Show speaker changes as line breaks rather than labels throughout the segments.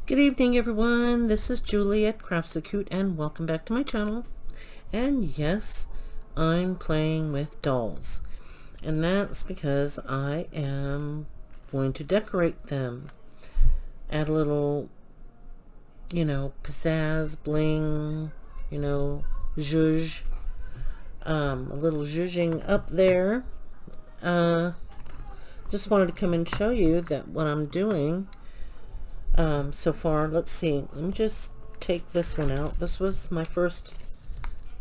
Good evening, everyone. This is Julie at Crafts So Cute, and welcome back to my channel. And yes, I'm playing with dolls, and that's because I am going to decorate them. Add a little, pizzazz, bling, zhuzh, a little zhuzhing up there. Just wanted to come and show you that what I'm doing so far. Let's see, let me just take this one out. This was my first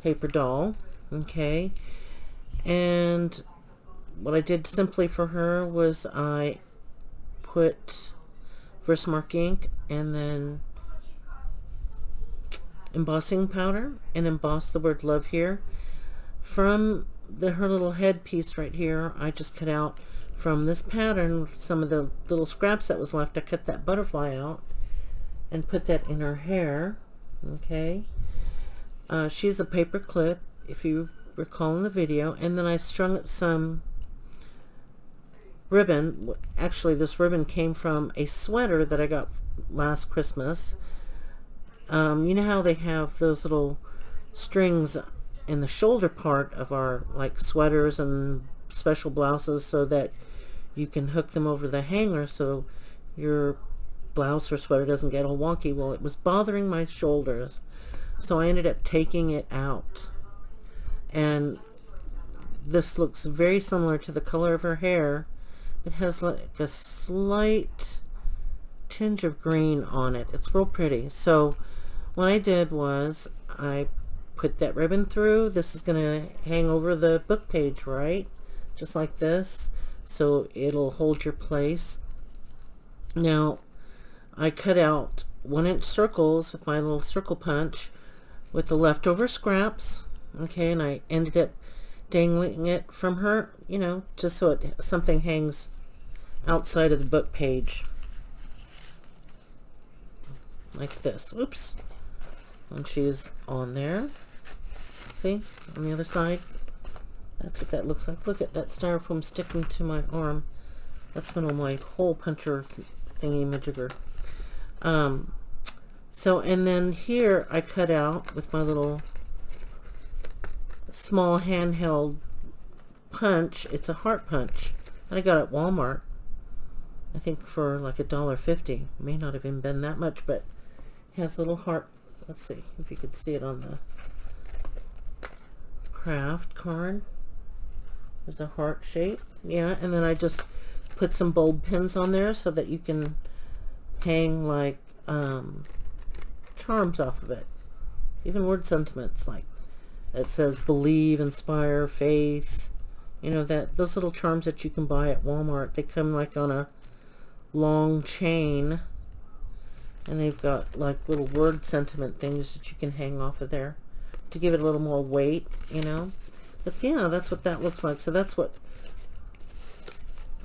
paper doll, okay, and what I did simply for her was I put Versamark ink and then embossing powder and embossed the word love here. From her little headpiece right here, I just cut out from this pattern some of the little scraps that was left. I cut that butterfly out and put that in her hair. Okay, she's a paper clip, if you recall in the video, and then I strung up some ribbon. Actually, this ribbon came from a sweater that I got last Christmas. You know how they have those little strings in the shoulder part of our sweaters and special blouses so that you can hook them over the hanger so your blouse or sweater doesn't get all wonky. Well, it was bothering my shoulders, so I ended up taking it out, and this looks very similar to the color of her hair. It has like a slight tinge of green on it. It's real pretty. So what I did was I put that ribbon through. This is going to hang over the book page, right? Just like this, so it'll hold your place. Now I cut out 1-inch circles with my little circle punch with the leftover scraps, okay, and I ended up dangling it from her, just so something hangs outside of the book page like this. Oops. And she's on there. See, on the other side. That's what that looks like. Look at that styrofoam sticking to my arm. That's one of my hole puncher thingy majigger. So, and then here I cut out with my little small handheld punch. It's a heart punch that I got at Walmart, I think for like $1.50. May not have even been that much, but it has a little heart. Let's see if you could see it on the craft card. There's a heart shape, yeah, and then I just put some bulb pins on there so that you can hang like charms off of it, even word sentiments like it says believe, inspire, faith, those little charms that you can buy at Walmart. They come like on a long chain, and they've got like little word sentiment things that you can hang off of there to give it a little more weight, But yeah, that's what that looks like. So that's what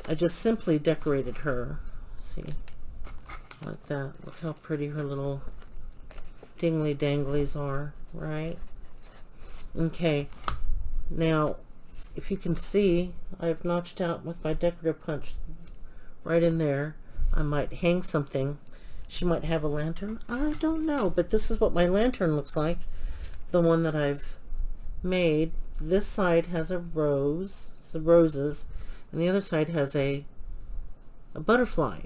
I just simply decorated her. See, like that. Look how pretty her little dingly danglies are, right? Okay, now if you can see, I've notched out with my decorative punch right in there. I might hang something. She might have a lantern, I don't know, but this is what my lantern looks like, the one that I've made. This side has a rose, some roses, and the other side has a butterfly.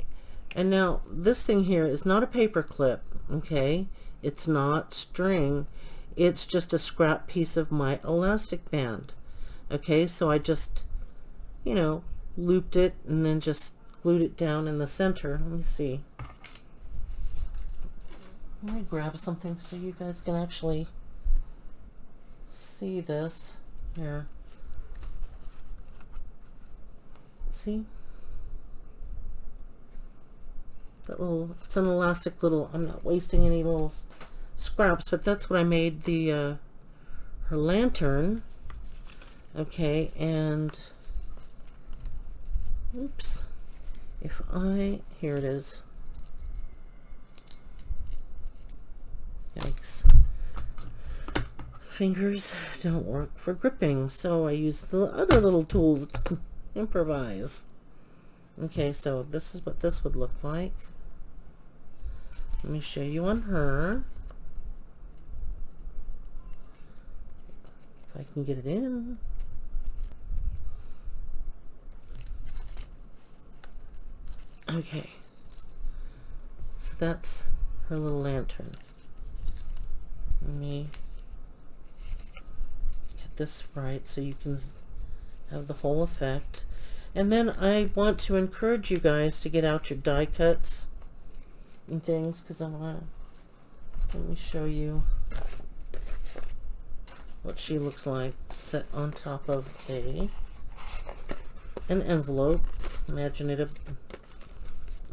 And now this thing here is not a paper clip, okay? It's not string. It's just a scrap piece of my elastic band. Okay, so I just, looped it and then just glued it down in the center. Let me see. Let me grab something so you guys can actually see this. Here. See? That little, it's an elastic little, I'm not wasting any little scraps, but that's what I made the her lantern. Okay, and oops, if I, here it is. Yikes. Fingers don't work for gripping, so I use the other little tools to improvise. Okay, so this is what this would look like. Let me show you on her. If I can get it in. Okay. So that's her little lantern. Let me get this right so you can have the whole effect. And then I want to encourage you guys to get out your die cuts and things, because I want to, let me show you what she looks like set on top of an envelope. Imagine it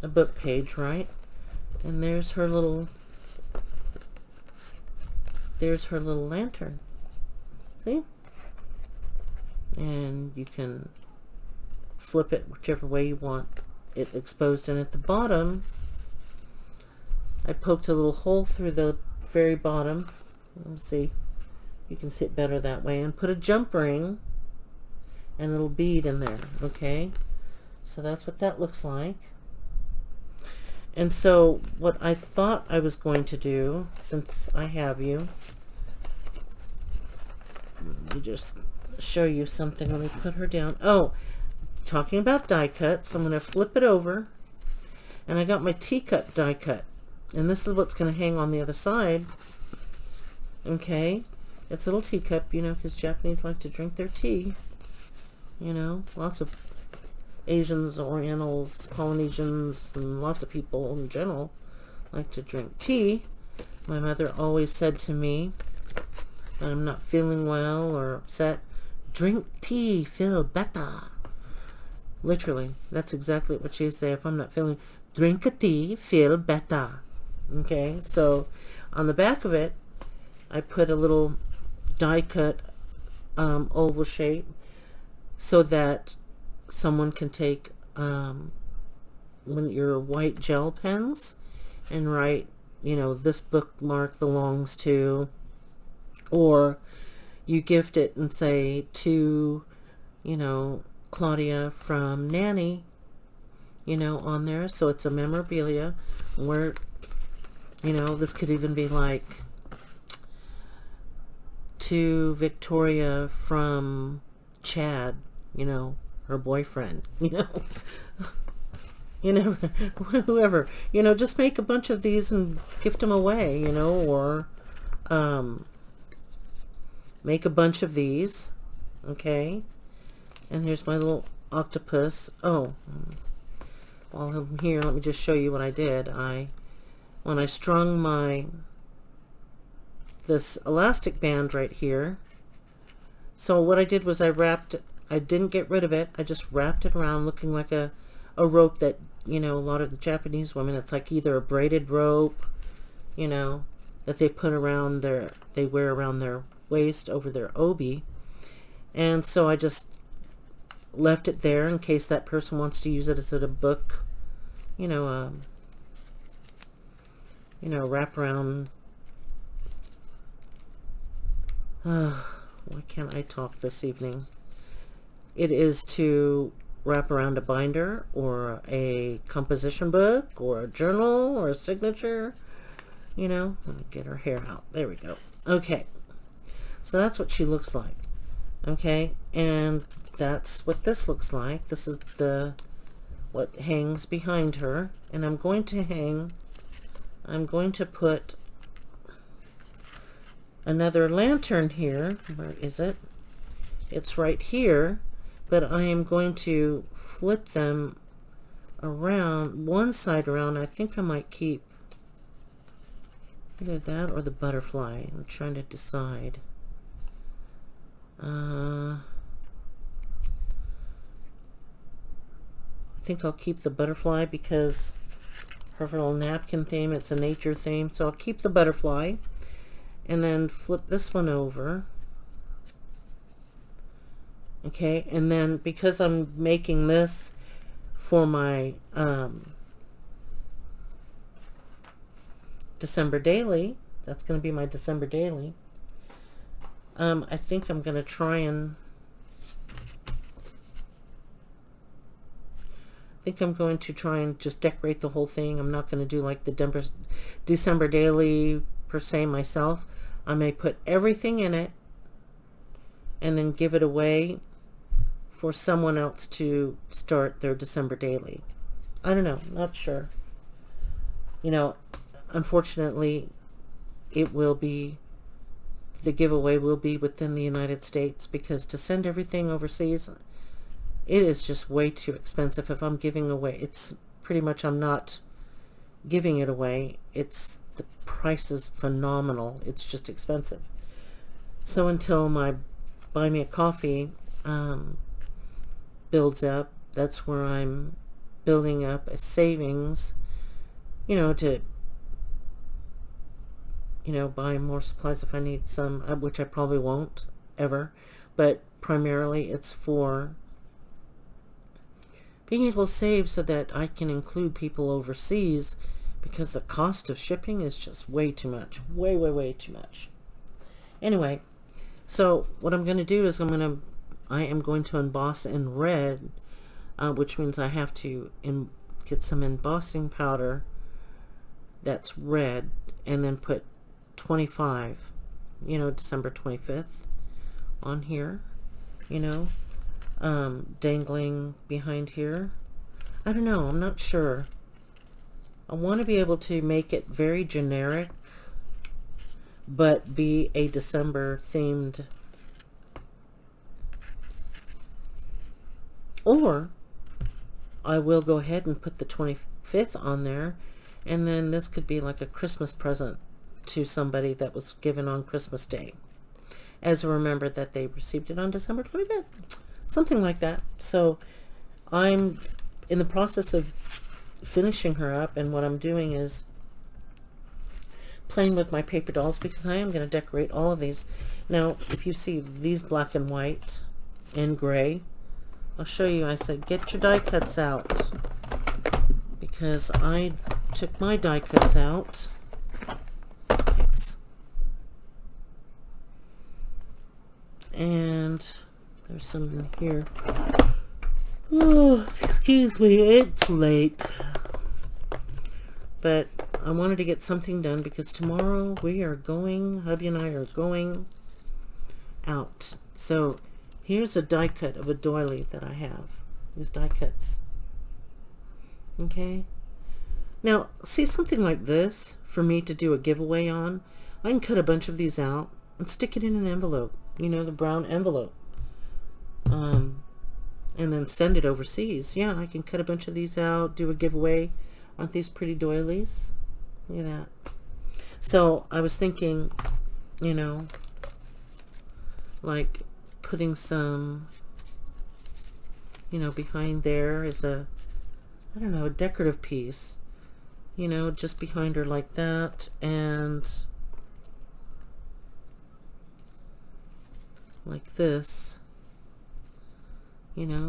a book page, right? And there's her little lantern. See? And you can flip it whichever way you want it exposed. And at the bottom, I poked a little hole through the very bottom. Let's see. You can see it better that way. And put a jump ring and a little bead in there. Okay? So that's what that looks like. And so what I thought I was going to do, since I have you, let me just show you something. Let me put her down. Oh, talking about die cuts, I'm going to flip it over. And I got my teacup die cut. And this is what's going to hang on the other side. Okay? It's a little teacup, you know, because Japanese like to drink their tea. You know, lots of Asians, Orientals, Polynesians, and lots of people in general like to drink tea. My mother always said to me, when I'm not feeling well or upset, drink tea, feel better. Literally, that's exactly what she'd say. If I'm not feeling, drink a tea, feel better. Okay, so on the back of it, I put a little die cut oval shape so that someone can take your white gel pens and write, you know, this bookmark belongs to, or you gift it and say to, you know, Claudia from Nanny, you know, on there. So it's a memorabilia where, you know, this could even be like to Victoria from Chad, you know, her boyfriend, you know, you know, whoever, you know, just make a bunch of these and gift them away, you know, or make a bunch of these. Okay, and here's my little octopus. Oh, while I'm here, let me just show you what I did. When I strung this elastic band right here, so what I did was I didn't get rid of it. I just wrapped it around, looking like a rope that, you know, a lot of the Japanese women, it's like either a braided rope, you know, that they put around they wear around their waist over their obi. And so I just left it there in case that person wants to use it as a book, you know, wrap around. Why can't I talk this evening? It is to wrap around a binder or a composition book or a journal or a signature, you know. Let me get her hair out. There we go. Okay, so that's what she looks like. Okay, and that's what this looks like. This is what hangs behind her. And I'm going to put another lantern here. Where is it? It's right here, but I am going to flip them around, one side around. I think I might keep either that or the butterfly. I'm trying to decide. I think I'll keep the butterfly because her little napkin theme, it's a nature theme, so I'll keep the butterfly and then flip this one over. Okay, and then because I'm making this for my December daily, that's going to be my December daily, I think I'm going to try and think I'm going to try and just decorate the whole thing. I'm not going to do like the December daily per se myself. I may put everything in it and then give it away for someone else to start their December daily. I don't know, not sure. You know, unfortunately, the giveaway will be within the United States, because to send everything overseas, it is just way too expensive. If I'm giving away, it's pretty much, I'm not giving it away. The price is phenomenal. It's just expensive. So until my Buy Me a Coffee builds up, that's where I'm building up a savings, to buy more supplies if I need some, which I probably won't ever, but primarily it's for being able to save so that I can include people overseas, because the cost of shipping is just way too much. Way too much. Anyway, so what I'm going to do is I am going to emboss in red, which means I have to get some embossing powder that's red, and then put 25, December 25th on here, dangling behind here. I don't know, I'm not sure. I want to be able to make it very generic, but be a December themed. Or I will go ahead and put the 25th on there, and then this could be like a Christmas present to somebody that was given on Christmas Day, as a remember that they received it on December 25th. Something like that. So I'm in the process of finishing her up, and what I'm doing is playing with my paper dolls, because I am going to decorate all of these. Now, if you see these black and white and gray, I'll show you. I said, get your die cuts out, because I took my die cuts out. Thanks. And there's some in here. Oh, excuse me, it's late. But I wanted to get something done, because tomorrow we are going, hubby and I are going out. So here's a die cut of a doily that I have. These die cuts. Okay. Now, see, something like this, for me to do a giveaway on, I can cut a bunch of these out and stick it in an envelope. The brown envelope. And then send it overseas. Yeah, I can cut a bunch of these out, do a giveaway. Aren't these pretty doilies? Look at that. So I was thinking, like putting some, behind there is a, I don't know, a decorative piece, just behind her like that, and like this,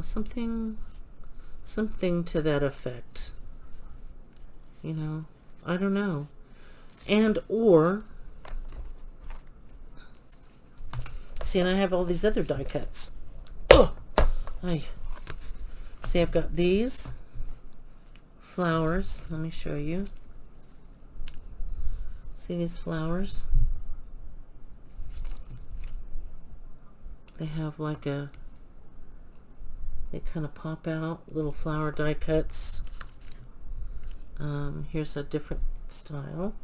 something to that effect. I don't know. And or see, and I have all these other die cuts. Oh, see, I've got these flowers. Let me show you. See these flowers? They have like they kind of pop out, little flower die cuts. Here's a different style.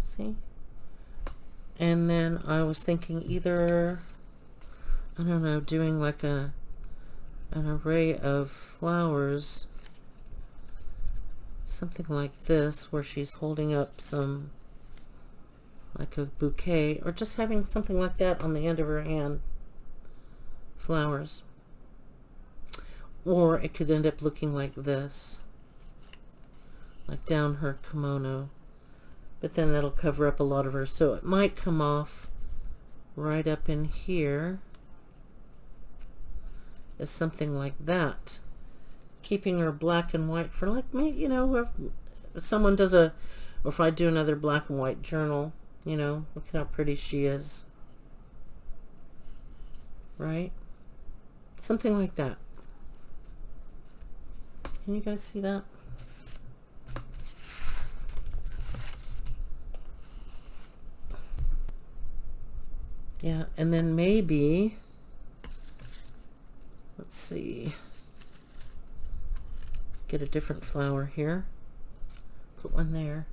See? And then I was thinking either, I don't know, doing like an array of flowers, something like this, where she's holding up some, like a bouquet, or just having something like that on the end of her hand, flowers. Or it could end up looking like this, like down her kimono, but then that'll cover up a lot of her, so it might come off right up in here as something like that, keeping her black and white for like me, if someone does or if I do another black and white journal, look at how pretty she is, right? Something like that. Can you guys see that? Yeah, and then maybe, let's see, get a different flower here. Put one there,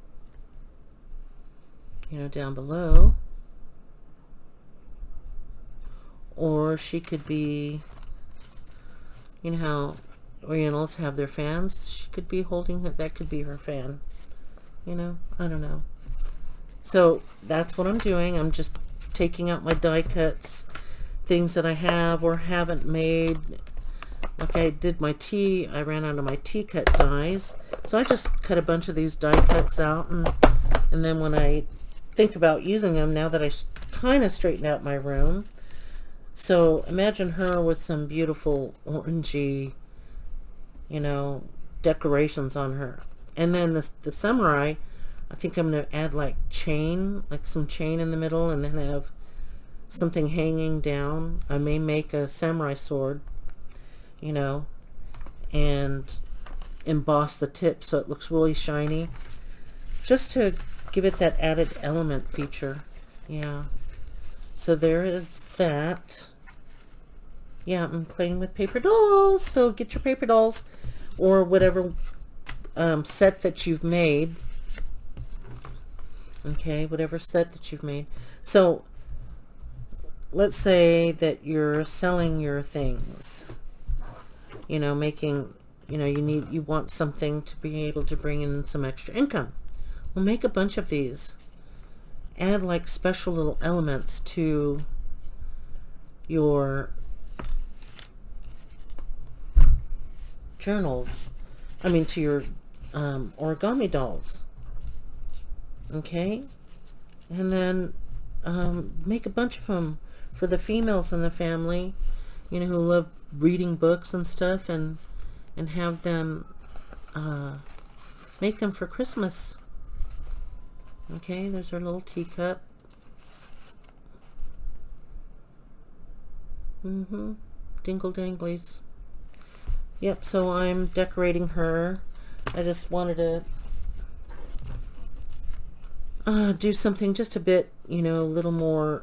you know, down below. Or she could be, you know how Orientals have their fans? She could be holding it. That could be her fan. You know, I don't know. So that's what I'm doing. I'm just taking out my die cuts, things that I have or haven't made. Like I did my tea, I ran out of my tea cut dies. So I just cut a bunch of these die cuts out, and then when I think about using them, now that I kind of straightened out my room. So imagine her with some beautiful orangey, you know, decorations on her. And then the samurai, I think I'm going to add like chain, like some chain in the middle, and then have something hanging down. I may make a samurai sword, you know, and emboss the tip so it looks really shiny, just to give it that added element feature. Yeah. So there is that. Yeah, I'm playing with paper dolls. So get your paper dolls or whatever set that you've made. Okay, whatever set that you've made. So let's say that you're selling your things, you know, making, you know, you want something to be able to bring in some extra income. Well, make a bunch of these. Add like special little elements to your journals. I mean, to your origami dolls. Okay, and then make a bunch of them for the females in the family, you know, who love reading books and stuff, and have them make them for Christmas. Okay, there's our little teacup. Dingle danglies. Yep, so I'm decorating her. I just wanted to do something just a bit, you know, a little more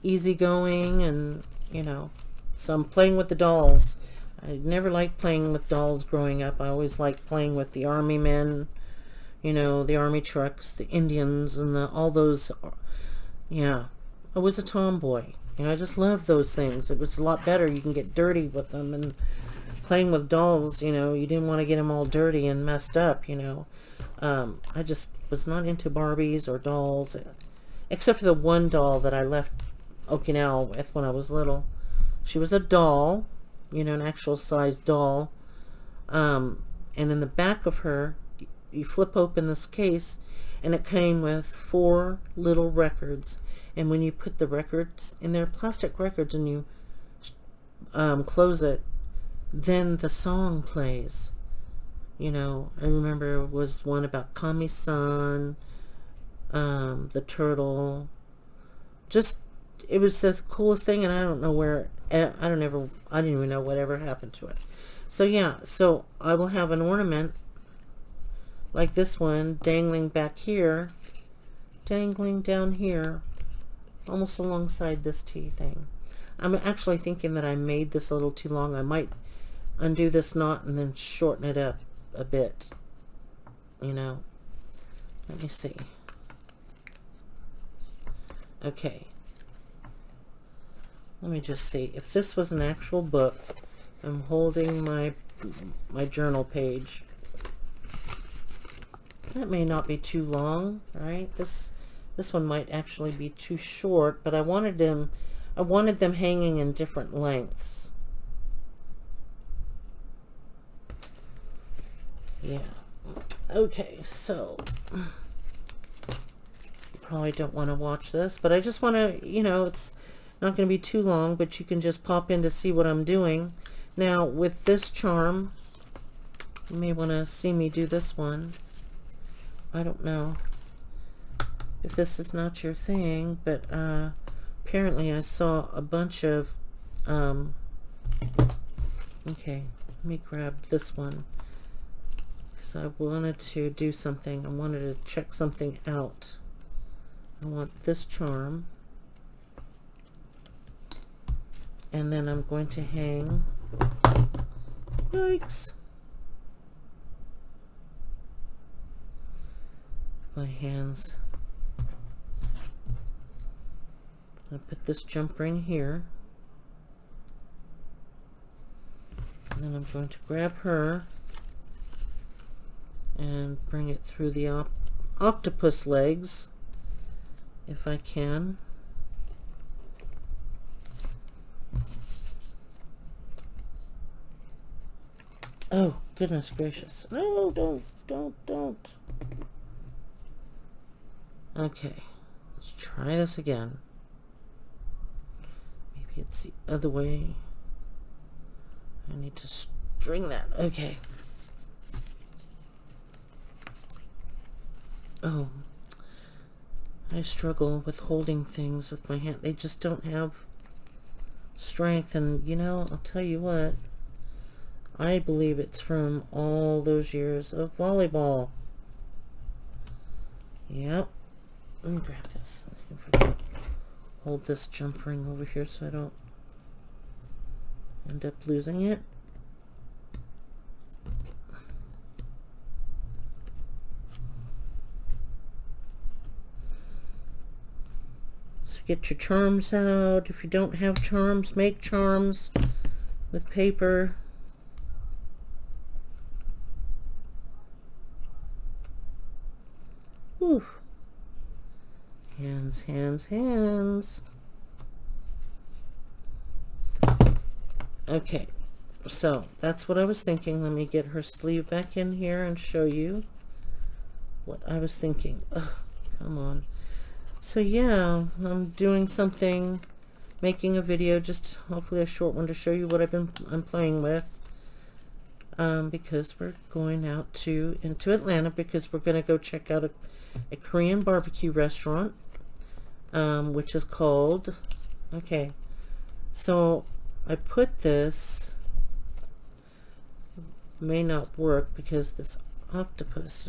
easygoing, and, you know, so I'm playing with the dolls. I never liked playing with dolls growing up. I always liked playing with the army men, you know, the army trucks, the Indians, and all those. Yeah, I was a tomboy. You know, I just loved those things. It was a lot better. You can get dirty with them, and playing with dolls, you know, you didn't want to get them all dirty and messed up, you know. I just was not into Barbies or dolls, except for the one doll that I left Okinawa with when I was little. She was a doll, you know, an actual size doll. And in the back of her, you flip open this case, and it came with 4 little records. And when you put the records in there, plastic records, and you close it, then the song plays. You know, I remember it was one about Kami-san, the turtle. Just, it was the coolest thing, and I don't know where, I didn't even know whatever happened to it. So yeah, so I will have an ornament like this one dangling back here, dangling down here, almost alongside this tea thing. I'm actually thinking that I made this a little too long. I might undo this knot and then shorten it up a bit, you know. Let me see. Okay, let me just see. If this was an actual book, I'm holding my journal page. That may not be too long, right? This one might actually be too short, but I wanted them hanging in different lengths. Yeah. Okay, so you probably don't want to watch this, but I just want to, you know, it's not going to be too long, but you can just pop in to see what I'm doing. Now, with this charm, you may want to see me do this one. I don't know if this is not your thing, but apparently I saw a bunch of Okay, let me grab this one because I wanted to do something. I wanted to check something out. I want this charm, and then I'm going to hang, yikes, my hands. I put this jump ring here, and then I'm going to grab her and bring it through the octopus legs if I can. Oh, goodness gracious. No, don't. Okay, let's try this again. Maybe it's the other way. I need to string that. Okay. Oh, I struggle with holding things with my hand. They just don't have strength. And, you know, I'll tell you what. I believe it's from all those years of volleyball. Yep. Let me grab this. Hold this jump ring over here so I don't end up losing it. So get your charms out. If you don't have charms, make charms with paper. Whew. Hands, hands, hands. Okay, so that's what I was thinking. Let me get her sleeve back in here and show you what I was thinking. Ugh, come on. So yeah, I'm doing something, making a video, just hopefully a short one to show you what I'm playing with. Because we're going out into Atlanta because we're going to go check out a Korean barbecue restaurant, which is called, okay, so I put this, may not work because this octopus,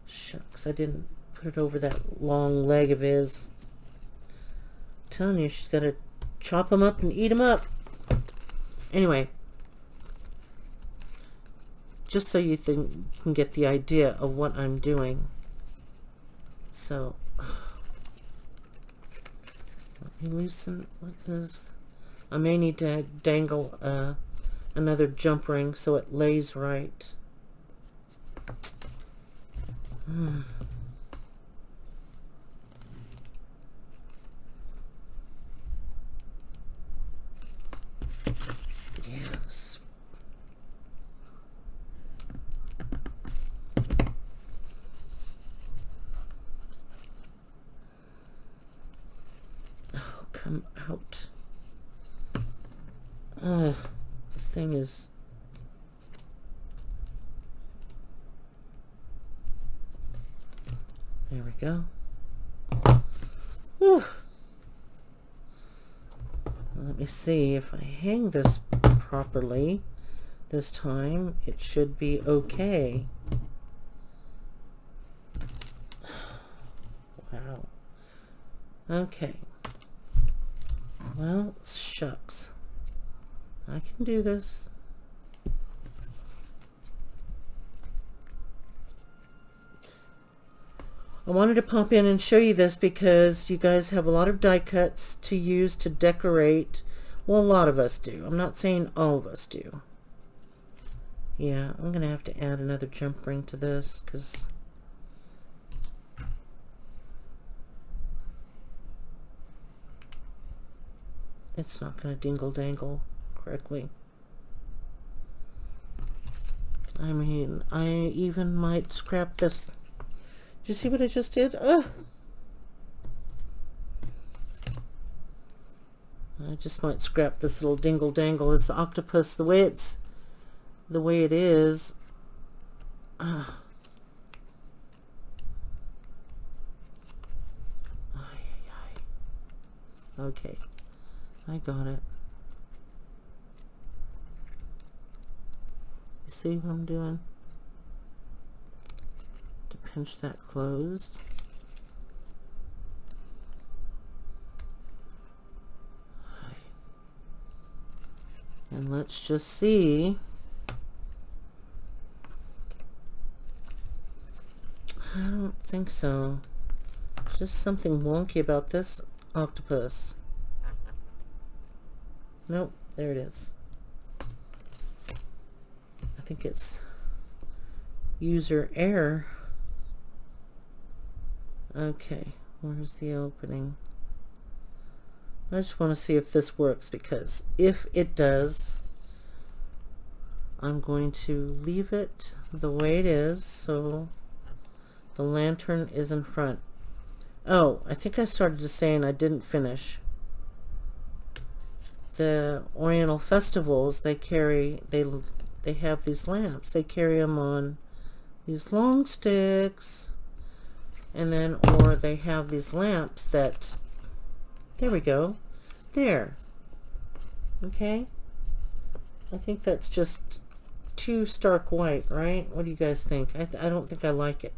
shucks, I didn't put it over that long leg of his. I'm telling you, she's got to chop him up and eat him up. Anyway, just so you can get the idea of what I'm doing. So, let me loosen what this. I may need to dangle another jump ring so it lays right. Yes. Oh, come out. This thing is... There we go. Whew. Let me see if I hang this properly this time. It should be okay. Wow. Okay. Well, shucks. I can do this. I wanted to pop in and show you this because you guys have a lot of die cuts to use to decorate. Well, a lot of us do. I'm not saying all of us do. Yeah, I'm going to have to add another jump ring to this because it's not going to dingle dangle correctly. I mean, I even might scrap this. Did you see what I just did? Ugh. I just might scrap this little dingle dangle. This octopus, the way it is. Okay, I got it. You see what I'm doing? To pinch that closed. And let's just see. I don't think so. Just something wonky about this octopus. Nope, there it is. I think it's user error. Okay, where's the opening? I just want to see if this works, because if it does, I'm going to leave it the way it is, so the lantern is in front. Oh, I think I started to say and I didn't finish. The Oriental festivals, they have these lamps. They carry them on these long sticks, and then, or they have these lamps that, there we go, there. Okay, I think that's just too stark white, right? What do you guys think? I don't think I like it.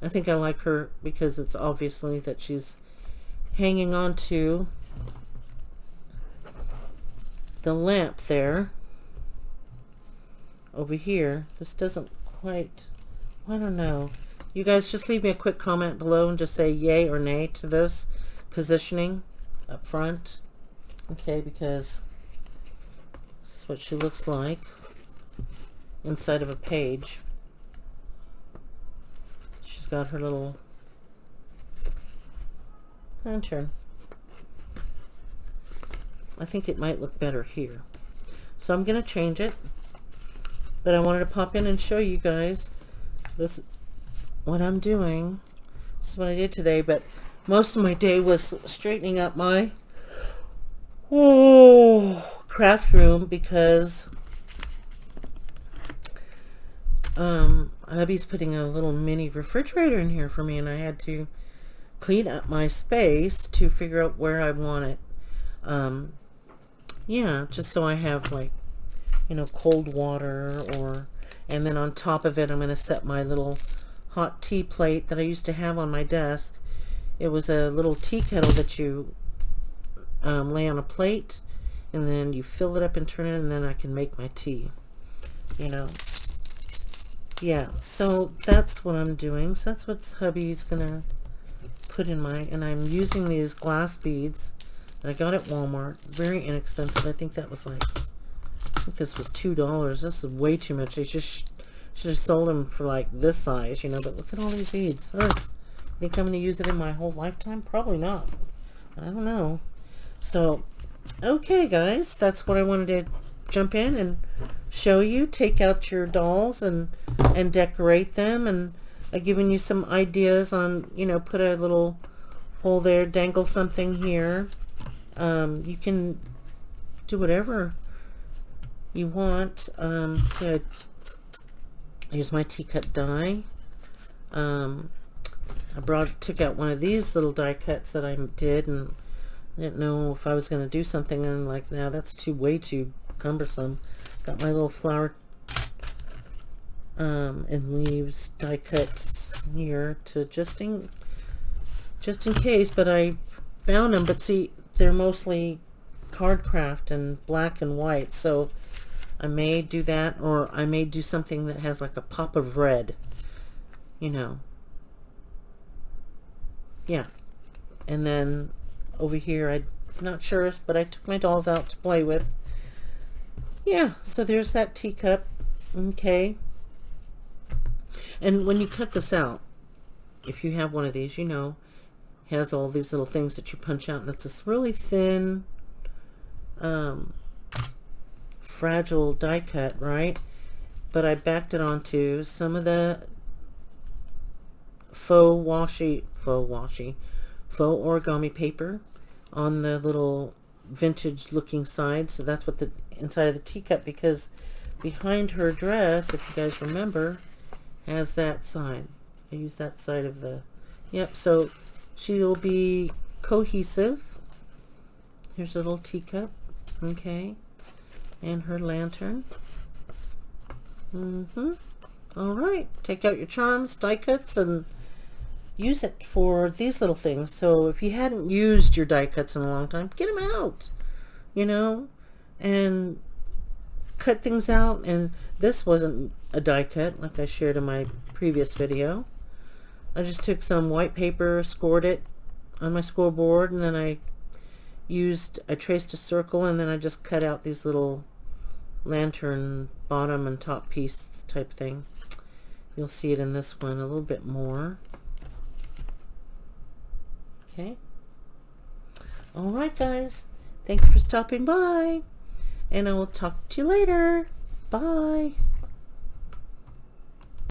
I think I like her because it's obviously that she's hanging on to the lamp there. Over here, this doesn't quite, I don't know. You guys just leave me a quick comment below and just say yay or nay to this positioning up front. Okay, because this is what she looks like inside of a page. She's got her little lantern. I think it might look better here. So I'm going to change it. But I wanted to pop in and show you guys this, what I'm doing. This is what I did today, but most of my day was straightening up my craft room, because hubby's putting a little mini refrigerator in here for me, and I had to clean up my space to figure out where I want it. Yeah, just so I have, like, you know, cold water, or, and then on top of it I'm going to set my little hot tea plate that I used to have on my desk. It was a little tea kettle that you lay on a plate, and then you fill it up and turn it, and then I can make my tea, you know. Yeah, so that's what I'm doing. So that's what hubby's gonna put in my, and I'm using these glass beads that I got at Walmart. Very inexpensive. I think that was like, I think this was $2. This is way too much. They just should have sold them for like this size, you know. But look at all these beads. Think I'm going to use it in my whole lifetime? Probably not. I don't know. So, okay, guys, that's what I wanted to jump in and show you. Take out your dolls and decorate them, and I've given you some ideas on, you know, put a little hole there, dangle something here. You can do whatever you want. So here's my teacup die. I took out one of these little die cuts that I did, and I didn't know if I was going to do something, and I'm like, nah, that's way too cumbersome. Got my little flower and leaves die cuts here to just in case, but I found them. But see, they're mostly card craft and black and white, so I may do that, or I may do something that has like a pop of red, you know. Yeah. And then over here, I'm not sure, but I took my dolls out to play with. Yeah, so there's that teacup. Okay. And when you cut this out, if you have one of these, you know, has all these little things that you punch out, and it's this really thin, fragile die cut, right? But I backed it onto some of the faux origami paper on the little vintage looking side. So that's what the inside of the teacup, because behind her dress, if you guys remember, has that side. I use that side of the, yep, so she will be cohesive. Here's a little teacup. Okay, And her lantern. All right, take out your charms, die cuts, and use it for these little things. So if you hadn't used your die cuts in a long time, get them out, you know, and cut things out. And this wasn't a die cut like I shared in my previous video. I just took some white paper, scored it on my scoreboard, and then I traced a circle, and then I just cut out these little lantern bottom and top piece type thing. You'll see it in this one a little bit more. Okay. All right, guys. Thank you for stopping by, and I will talk to you later. Bye.